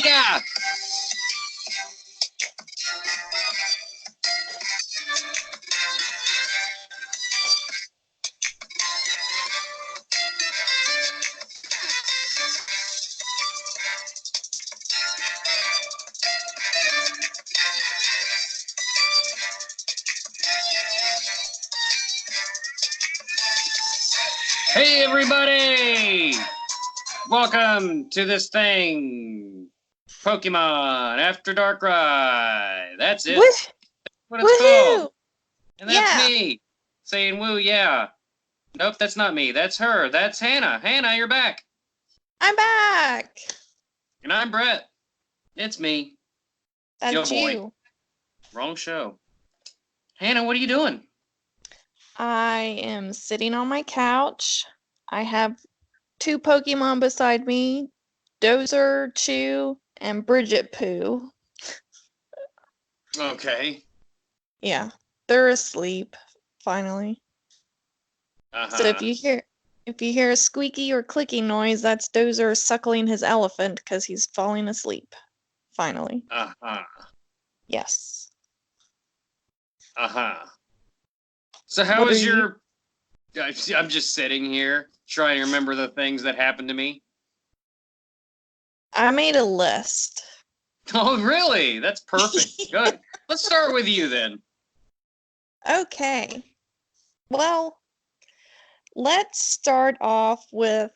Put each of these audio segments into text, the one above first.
Pika! Hey everybody! Welcome to this thing, Pokemon After Dark Ride. That's it. That's what it's called. And that's me saying woo, yeah. Nope, that's not me. That's her. That's Hannah. Hannah, you're back. I'm back. And I'm Bret. It's me. That's you. Wrong show. Hannah, what are you doing? I am sitting on my couch. I have 2 Pokemon beside me, Dozer, Chew, and Bridget Pooh. Okay. Yeah, they're asleep, finally. So if you hear a squeaky or clicking noise, that's Dozer suckling his elephant because he's falling asleep. Finally. Yes. So how was your... I'm just sitting here trying to remember the things that happened to me. I made a list. Oh, really? That's perfect. Good. Let's start with you then. Okay. Well, let's start off with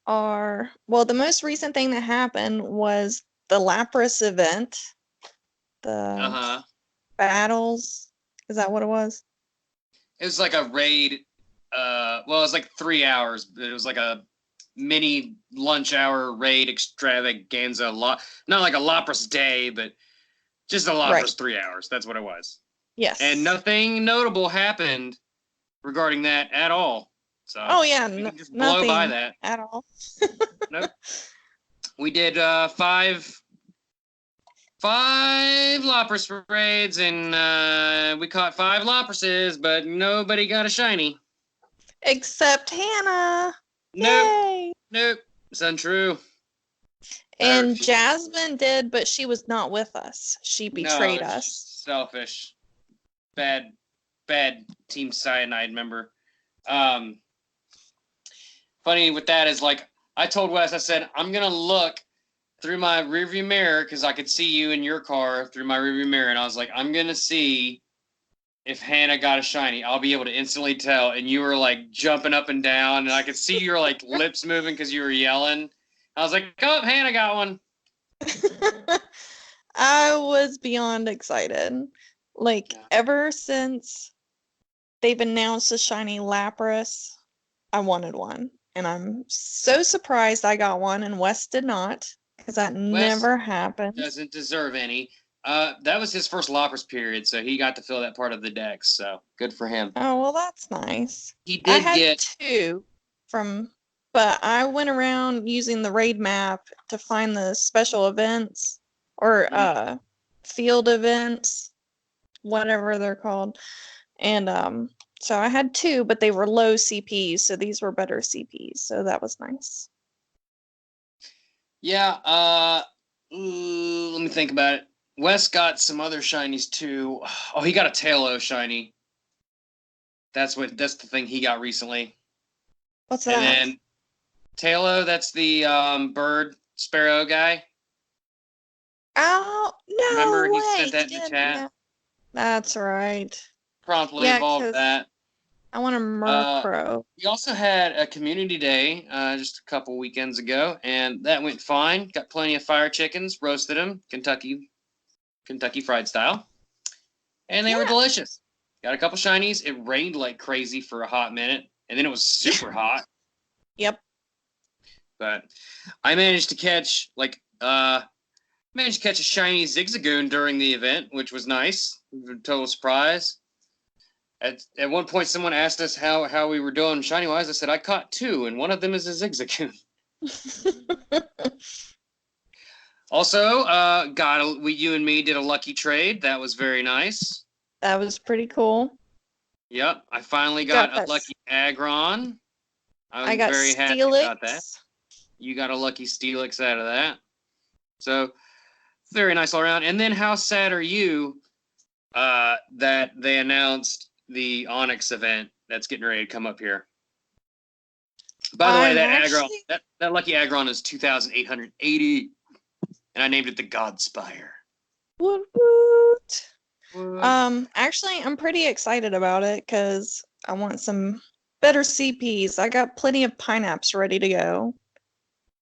the most recent thing that happened was the Lapras event. The battles. Is that what it was? It was like a raid. It was like 3 hours, but it was like a mini lunch hour raid extravaganza. Not like a Lapras day, but just a Lapras 3 hours. That's what it was. Yes. And nothing notable happened regarding that at all. So just blow by that at all. Nope. We did 5 Lapras raids, and we caught 5 Laprases, but nobody got a shiny. Except Hannah. Nope. Yay. Nope. It's untrue. And Jasmine did, but she was not with us. She betrayed us. Selfish. Bad Team Cyanide member. Funny with that is, like, I told Wes, I said, I'm going to look through my rearview mirror because I could see you in your car through my rearview mirror, and I was like, I'm going to see if Hannah got a shiny. I'll be able to instantly tell. And you were, like, jumping up and down, and I could see your, like, lips moving because you were yelling. I was like, oh, Hannah got one. I was beyond excited. Like, ever since they've announced a shiny Lapras, I wanted one. And I'm so surprised I got one and Wes did not, because that never happened. Doesn't deserve any. That was his first Lapras period, so he got to fill that part of the deck, so good for him. Oh, well, that's nice. He did get 2 but I went around using the raid map to find the special events or field events, whatever they're called. And so I had 2, but they were low CPs, so these were better CPs, so that was nice. Yeah, let me think about it. Wes got some other shinies too. Oh, he got a Tailo shiny. That's the thing he got recently. What's that? And then Tailo, that's the bird sparrow guy. Oh, no. Remember he sent that in the chat? Yeah. That's right. Promptly evolved that. I want a Murkrow. We also had a community day just a couple weekends ago, and that went fine. Got plenty of fire chickens, roasted them, Kentucky fried style, and they were delicious. Got a couple shinies. It rained like crazy for a hot minute, and then it was super hot. Yep. But I managed to catch a shiny Zigzagoon during the event, which was nice. Total surprise. At one point, someone asked us how we were doing shiny-wise. I said, I caught 2, and one of them is a Zigzagoon. Also, you and me did a lucky trade. That was very nice. That was pretty cool. Yep, I finally got a lucky Aggron. I was very happy about that. You got a lucky Steelix out of that. So, very nice all around. And then how sad are you that they announced the Onyx event that's getting ready to come up here? By the way, I'm that actually Aggron, that lucky Aggron is 2,880, and I named it the Godspire. woot woot. What? Actually, I'm pretty excited about it because I want some better CPs. I got plenty of pineapples ready to go.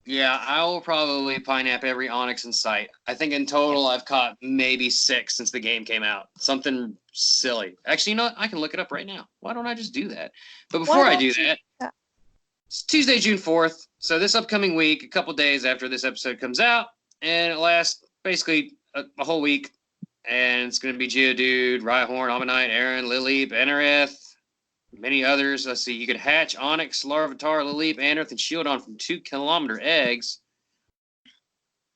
Yeah, I will probably pineapple every Onyx in sight. I think in total I've caught maybe 6 since the game came out. Something silly. Actually, you know what? I can look it up right now. Why don't I just do that? But before I do that, it's Tuesday, June 4th. So this upcoming week, a couple days after this episode comes out, and it lasts basically a whole week. And it's going to be Geodude, Rhyhorn, Ammonite, Aaron, Lilip, Anorith, many others. Let's see. You could hatch Onyx, Larvitar, Lilip, Anorith, and Shieldon from 2-kilometer eggs.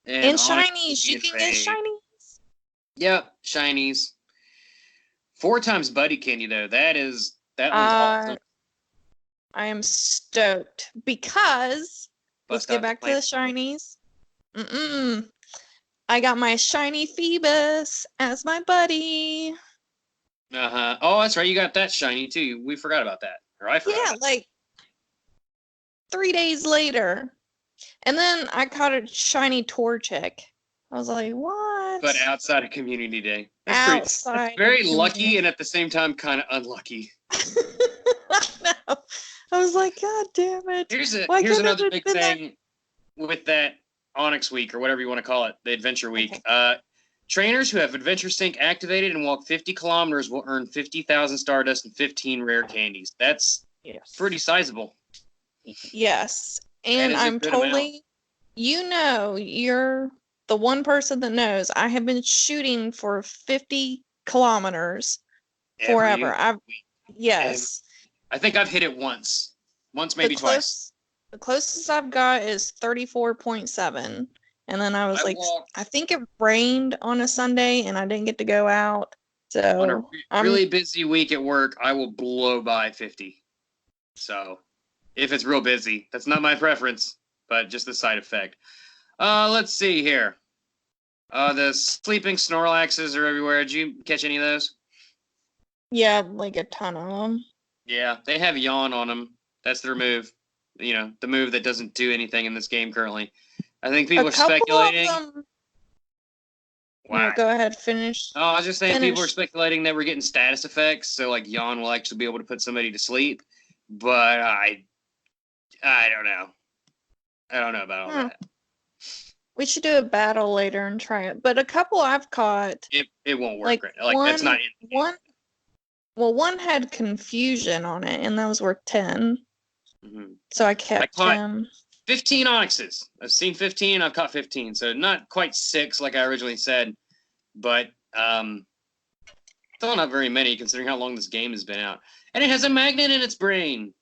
And Onyx shinies. You will be can get invade. shinies. Yep, shinies. 4 times Buddy Candy, though. That one's awesome. I am stoked because let's Bust get out the back to the plant. shinies. I got my shiny Phoebus as my buddy. Uh-huh. Oh, that's right. You got that shiny, too. We forgot about that. Or I forgot Yeah, about like 3 days later. And then I caught a shiny Torchic. I was like, what? But outside of Community Day. That's Outside very of lucky community. and at the same time kind of unlucky. I know. I was like, God damn it. Here's Why here's couldn't another it big have been that- thing with that Onyx Week, or whatever you want to call it, the Adventure Week. Okay. Trainers who have Adventure Sync activated and walk 50 kilometers will earn 50,000 Stardust and 15 rare candies. That's pretty sizable. Yes. That And is a I'm good totally, you're the one person that knows I have been shooting for 50 kilometers forever. Yes. I think I've hit it once, maybe twice. The closest I've got is 34.7. And then I was I think it rained on a Sunday and I didn't get to go out. So on a really busy week at work, I will blow by 50. So if it's real busy, that's not my preference, but just the side effect. Let's see here. The sleeping Snorlaxes are everywhere. Did you catch any of those? Yeah, like a ton of them. Yeah, they have Yawn on them. That's their move. You know, the move that doesn't do anything in this game currently. I think people are speculating. Wow. Go ahead, finish. Oh, I was just saying people are speculating that we're getting status effects, so like Yawn will actually be able to put somebody to sleep. But I don't know. I don't know about all that. We should do a battle later and try it. But a couple I've caught. It won't work. Like that's not one. Well, one had confusion on it, and that was worth 10. Mm-hmm. So I kept him. 15 Onyxes. I've seen 15. I've caught 15. So not quite 6 like I originally said, but still not very many considering how long this game has been out. And it has a magnet in its brain.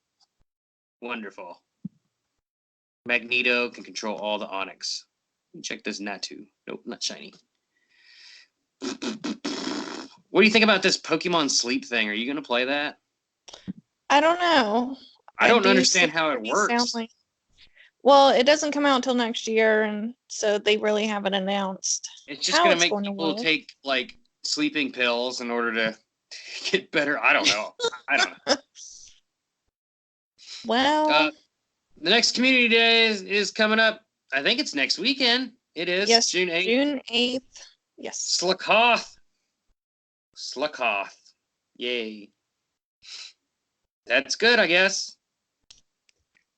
Wonderful. Magneto can control all the Onyx. Check this Natu. Nope, not shiny. What do you think about this Pokemon Sleep thing? Are you going to play that? I don't know. I don't understand how it works. Well, it doesn't come out until next year, and so they really haven't announced. It's just going to make people take like sleeping pills in order to get better. I don't know. I don't know. Well, the next Community Day is coming up. I think it's next weekend. It is. Yes, June 8th. June 8th. Yes. Slakoth. Yay. That's good, I guess.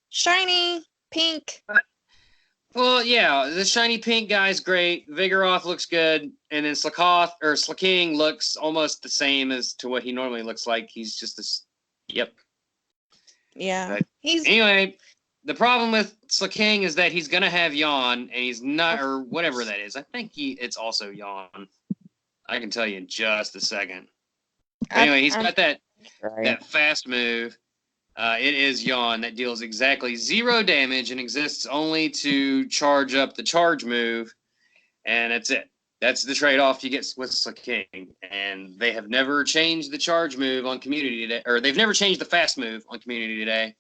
Shiny pink. Well, yeah, the shiny pink guy's great. Vigoroth looks good, and then Slaking looks almost the same as to what he normally looks like. He's just this. Yep. Yeah. Anyway, the problem with Slaking is that he's gonna have Yawn, and he's not, or whatever that is. I think it's also Yawn. I can tell you in just a second. Anyway, he's got that fast move. It is Yawn that deals exactly 0 damage and exists only to charge up the charge move, and that's it. That's the trade-off you get with Slaking. And they have never changed the charge move on Community today, or they've never changed the fast move on Community today.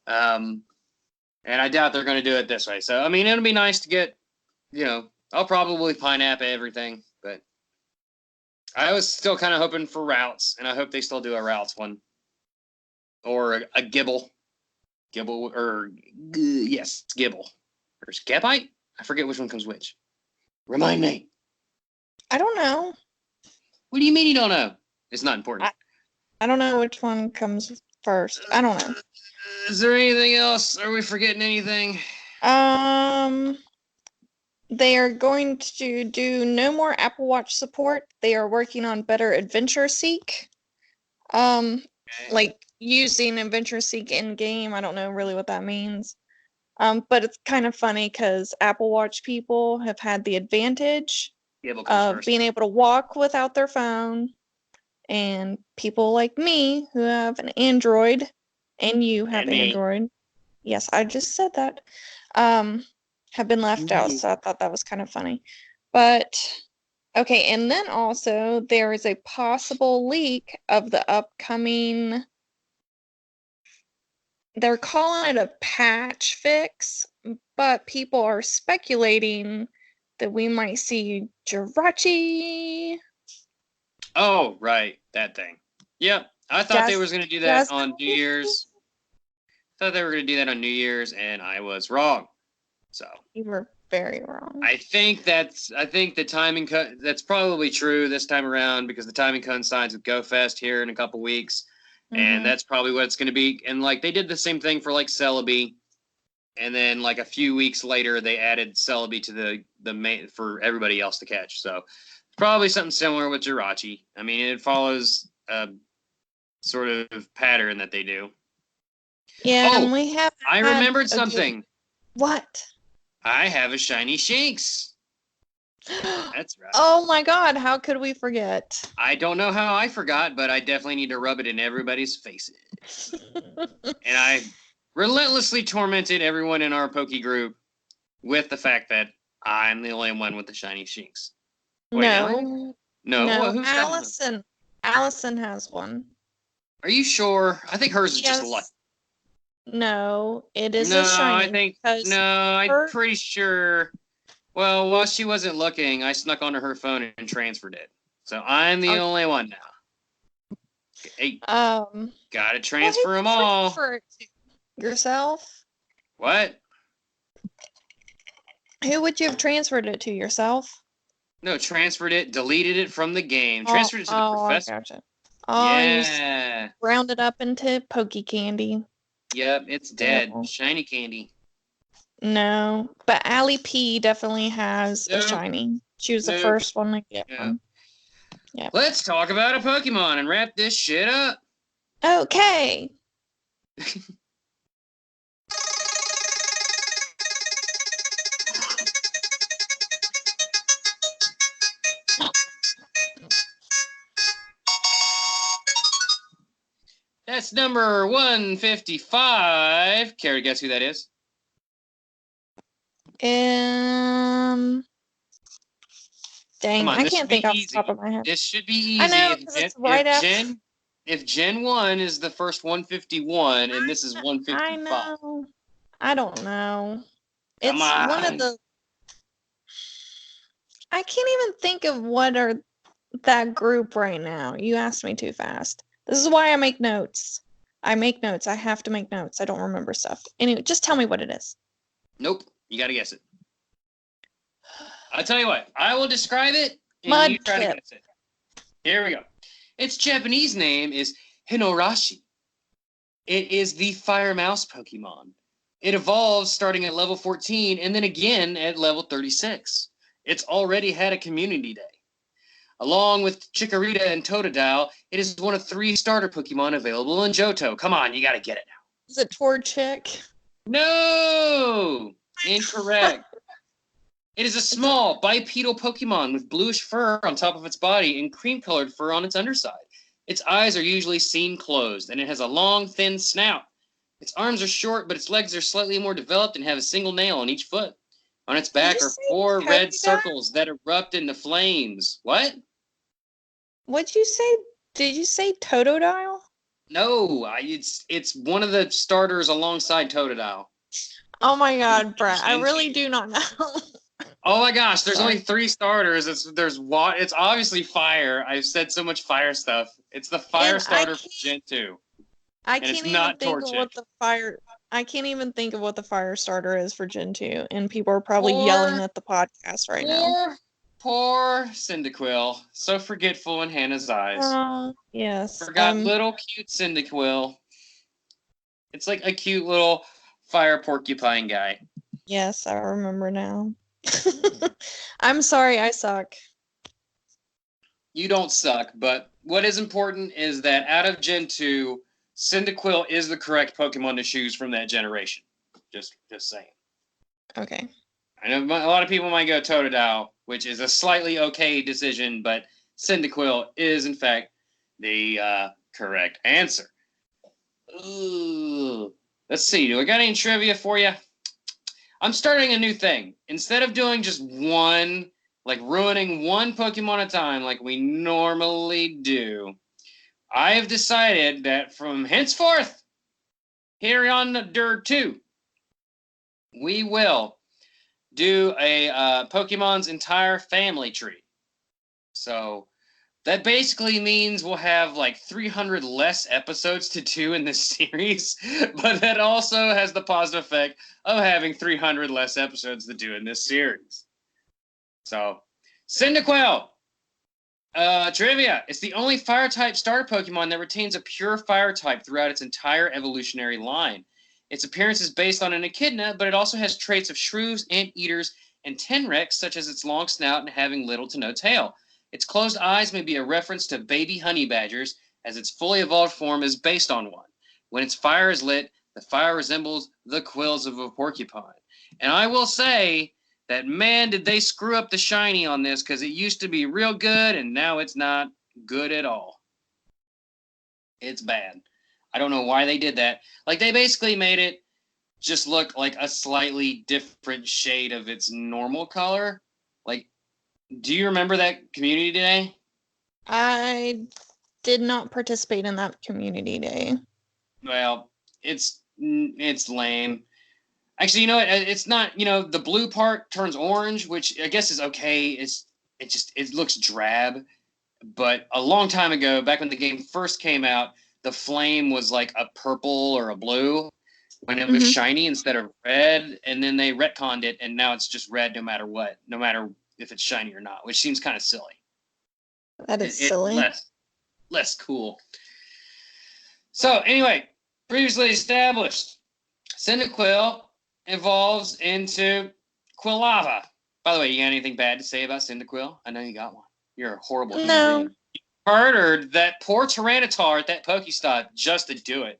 And I doubt they're going to do it this way. So, I mean, it'll be nice to get, I'll probably pineapple everything, but I was still kind of hoping for routes, and I hope they still do a routes one. Or a Gibble. Gibble, or yes, Gibble. There's Gabite? I forget which one comes which. Remind me. I don't know. What do you mean you don't know? It's not important. I don't know which one comes first. I don't know. Is there anything else? Are we forgetting anything? They are going to do no more Apple Watch support. They are working on better Adventure Seek. Like using Adventure Seek in game. I don't know really what that means. But it's kind of funny because Apple Watch people have had the advantage of being able to walk without their phone, and people like me who have an Android, and you have Android. Yes, I just said that. Have been left out, so I thought that was kind of funny. But okay, and then also there is a possible leak of the upcoming. They're calling it a patch fix, but people are speculating that we might see Jirachi. Oh, right, that thing. Yep, I thought they was going to do that on New Year's. I thought they were going to do that on New Year's, and I was wrong. So you were very wrong. I think the timing that's probably true this time around because the timing coincides with GoFest here in a couple weeks. And that's probably what it's going to be. And like they did the same thing for like Celebi, and then like a few weeks later they added Celebi to the main for everybody else to catch. So probably something similar with Jirachi. I mean, it follows a sort of pattern that they do. Yeah, and we have. I remembered something. What? I have a shiny Shinx. That's right. Oh my god, how could we forget? I don't know how I forgot, but I definitely need to rub it in everybody's faces. And I relentlessly tormented everyone in our Poke group with the fact that I'm the only one with the shiny Shinx. Wait, no. Well, who's Allison. Allison has one. Are you sure? I think hers is just luck. No, it is a shiny. I'm pretty sure. Well, while she wasn't looking, I snuck onto her phone and transferred it. So I'm the only one now. Hey, gotta transfer them all. Transfer it to yourself? What? Who would you have transferred it to, yourself? No, transferred it, deleted it from the game, transferred it to the professor. Gotcha. Yeah. You round it up into Poke Candy. Yep, it's dead. Shiny candy. No, but Allie P definitely has a shiny. She was the first one to get one. Yeah. Let's talk about a Pokemon and wrap this shit up. Okay. That's number 155. Care to guess who that is? Dang, I can't think off the top of my head. This should be easy. I know, because it's right after. If Gen 1 is the first 151 and this is 155. I know. I don't know. It's one of the. I can't even think of what are that group right now. You asked me too fast. This is why I make notes. I make notes. I have to make notes. I don't remember stuff. Anyway, just tell me what it is. Nope. You got to guess it. I'll tell you what. I will describe it, and you try to guess it. Here we go. Its Japanese name is Hinorashi. It is the Fire Mouse Pokemon. It evolves starting at level 14 and then again at level 36. It's already had a community day. Along with Chikorita and Totodile, it is one of 3 starter Pokemon available in Johto. Come on, you gotta get it now. Is it Torchic? No! Incorrect. It is a small, bipedal Pokemon with bluish fur on top of its body and cream-colored fur on its underside. Its eyes are usually seen closed, and it has a long, thin snout. Its arms are short, but its legs are slightly more developed and have a single nail on each foot. On its back are 4 red circles that erupt into flames. What? What'd you say? Did you say Totodile? No, it's one of the starters alongside Totodile. Oh my god, Bret, I really do not know. Oh my gosh, there's Sorry. only 3 starters. It's obviously fire. I've said so much fire stuff. It's the fire And starter for Gen 2. I And it's can't even not think of what Torchic. the fire. I can't even think of what the fire starter is for Gen 2, and people are probably Poor, yelling at the podcast right now. poor Cyndaquil. So forgetful in Hannah's eyes. Yes. Forgot little cute Cyndaquil. It's like a cute little fire porcupine guy. Yes, I remember now. I'm sorry, I suck. You don't suck, but what is important is that out of Gen 2, Cyndaquil is the correct Pokemon to choose from that generation. Just saying. Okay. I know a lot of people might go Totodile, which is a slightly okay decision, but Cyndaquil is, in fact, the correct answer. Ooh. Let's see. Do I got any trivia for you? I'm starting a new thing. Instead of doing just one, like ruining one Pokemon at a time like we normally do, I have decided that from henceforth, here on Dirt 2, we will do a Pokemon's entire family tree. So that basically means we'll have like 300 less episodes to do in this series, but that also has the positive effect of having 300 less episodes to do in this series. So, Cyndaquil, trivia. It's the only fire-type starter Pokemon that retains a pure fire type throughout its entire evolutionary line. Its appearance is based on an echidna, but it also has traits of shrews, anteaters, and tenrecs, such as its long snout and having little to no tail. Its closed eyes may be a reference to baby honey badgers, as its fully evolved form is based on one. When its fire is lit, the fire resembles the quills of a porcupine. And I will say that, man, did they screw up the shiny on this, because it used to be real good, and now it's not good at all. It's bad. I don't know why they did that. Like, they basically made it just look like a slightly different shade of its normal color. Like, do you remember that community day? I did not participate in that community day. Well, it's lame. Actually, you know what? It's not. You know, the blue part turns orange, which I guess is okay. It looks drab. But a long time ago, back when the game first came out, the flame was like a purple or a blue when it was shiny instead of red, and then they retconned it, and now it's just red no matter what, no matter if it's shiny or not, which seems kind of silly. That is silly. Less cool. So anyway, previously established, Cyndaquil evolves into Quilava. By the way, you got anything bad to say about Cyndaquil? I know you got one. You're a horrible human being. You murdered that poor Tyranitar at that Pokestop just to do it.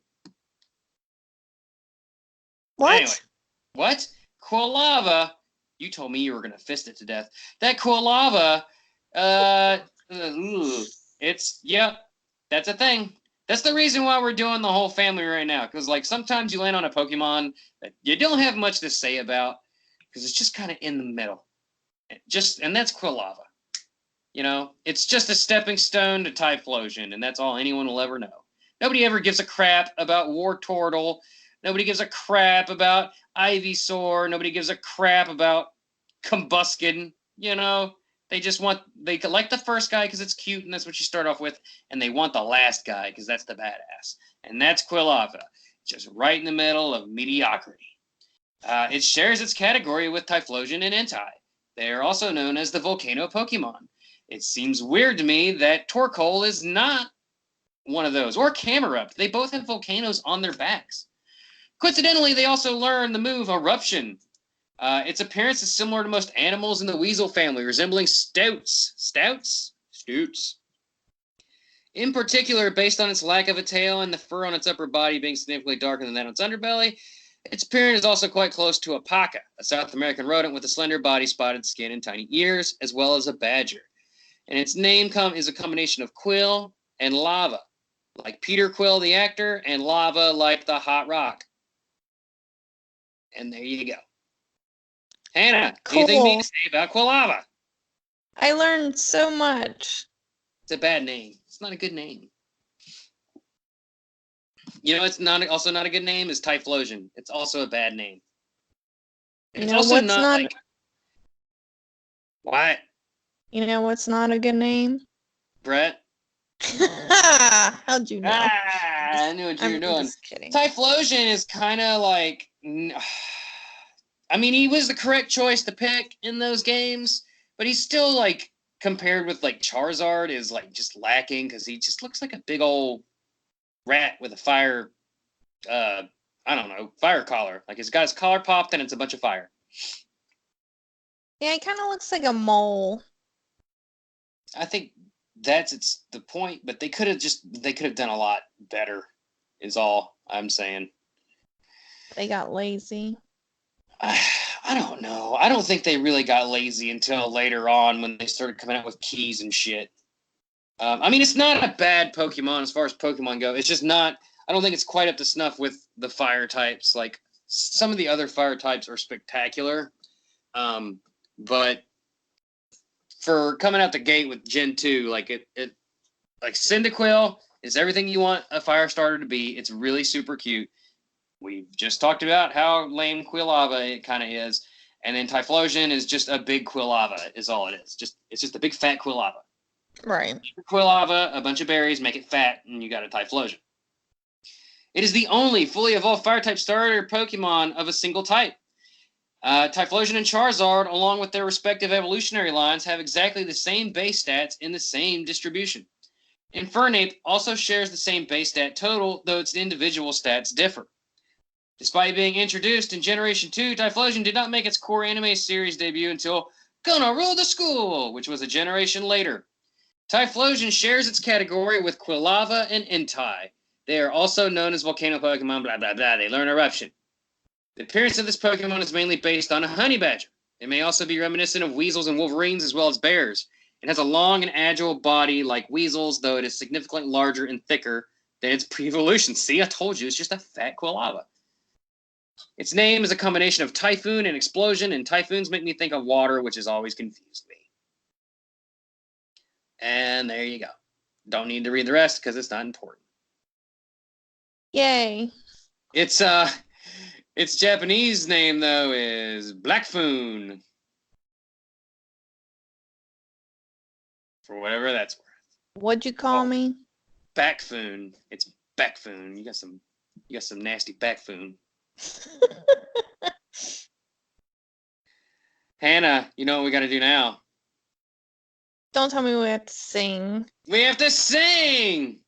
What? Anyway, what? Quilava, you told me you were going to fist it to death. That Quilava, that's a thing. That's the reason why we're doing the whole family right now. Because, like, sometimes you land on a Pokemon that you don't have much to say about because it's just kind of in the middle. And that's Quilava. You know, it's just a stepping stone to Typhlosion, and that's all anyone will ever know. Nobody ever gives a crap about Wartortle. Nobody gives a crap about Ivysaur. Nobody gives a crap about Combuskin. You know, they like the first guy because it's cute and that's what you start off with, and they want the last guy because that's the badass. And that's Quilava, just right in the middle of mediocrity. It shares its category with Typhlosion and Entei. They are also known as the Volcano Pokemon. It seems weird to me that Torkoal is not one of those, or Camerupt. They both have volcanoes on their backs. Coincidentally, they also learn the move Eruption. Its appearance is similar to most animals in the weasel family, resembling stouts. Stouts? Stouts. In particular, based on its lack of a tail and the fur on its upper body being significantly darker than that on its underbelly, its appearance is also quite close to a paca, a South American rodent with a slender body, spotted skin, and tiny ears, as well as a badger. And its name is a combination of quill and lava, like Peter Quill, the actor, and lava, like the hot rock. And there you go. Hannah, anything to say about Quilava? I learned so much. It's a bad name. It's not a good name. You know, it's also not a good name is Typhlosion. It's also a bad name. And it's also not like What? You know what's not a good name? Bret? How'd you know? I knew what you were doing. Just kidding. Typhlosion is kind of like... I mean, he was the correct choice to pick in those games, but he's still, like, compared with, like, Charizard, is, like, just lacking because he just looks like a big old rat with a fire... I don't know, fire collar. Like, he's got his collar popped and it's a bunch of fire. Yeah, he kind of looks like a mole. I think that's the point, but they could have done a lot better, is all I'm saying. They got lazy. I don't know. I don't think they really got lazy until later on when they started coming out with keys and shit. I mean, it's not a bad Pokemon as far as Pokemon go. It's just not... I don't think it's quite up to snuff with the fire types. Like, some of the other fire types are spectacular. But for coming out the gate with Gen 2, like like Cyndaquil is everything you want a fire starter to be. It's really super cute. We've just talked about how lame Quilava it kind of is. And then Typhlosion is just a big Quilava, is all it is. It's just a big fat Quilava. Right. Quilava, a bunch of berries, make it fat, and you got a Typhlosion. It is the only fully evolved fire-type starter Pokemon of a single type. Typhlosion and Charizard, along with their respective evolutionary lines, have exactly the same base stats in the same distribution. Infernape also shares the same base stat total, though its individual stats differ. Despite being introduced in Generation 2, Typhlosion did not make its core anime series debut until Gonna Rule the School, which was a generation later. Typhlosion shares its category with Quilava and Entei. They are also known as volcano Pokemon, blah, blah, blah. They learn eruption. The appearance of this Pokemon is mainly based on a honey badger. It may also be reminiscent of weasels and wolverines as well as bears. It has a long and agile body like weasels, though it is significantly larger and thicker than its pre-evolution. See, I told you, it's just a fat Quilava. Its name is a combination of typhoon and explosion, and typhoons make me think of water, which has always confused me. And there you go. Don't need to read the rest because it's not important. Yay. Its Japanese name though is Blackfoon. For whatever that's worth. What'd you call me? Backfoon. It's Backfoon. You got some nasty Backfoon. Hannah, you know what we got to do now? Don't tell me we have to sing. We have to sing.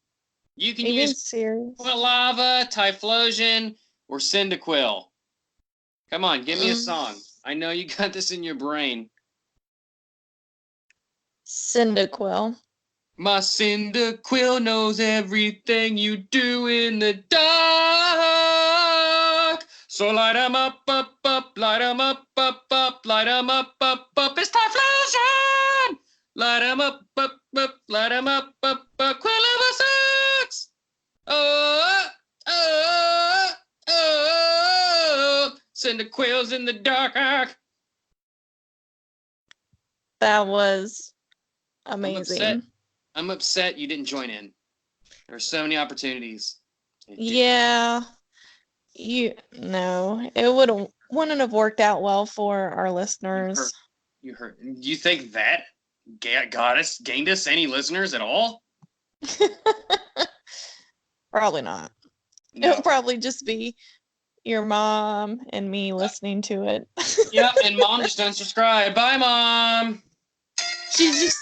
You can use Quilava, Typhlosion, or Cyndaquil. Come on, give me a song. I know you got this in your brain. Cyndaquil. My Cyndaquil knows everything you do in the dark. So light 'em up, up, up, light 'em up, up, up, light 'em up, up, up. It's Typhlosion! Light 'em up, up, up, light 'em up, up, up. Quilava sucks! Oh, oh, oh, Cyndaquil's in the dark. That was amazing. I'm upset you didn't join in. There were so many opportunities. Yeah. No, it wouldn't have worked out well for our listeners. You heard. You think that gained us any listeners at all? Probably not. No. It would probably just be your mom and me listening to it. Yep, and mom just unsubscribed. Bye, Mom. She's just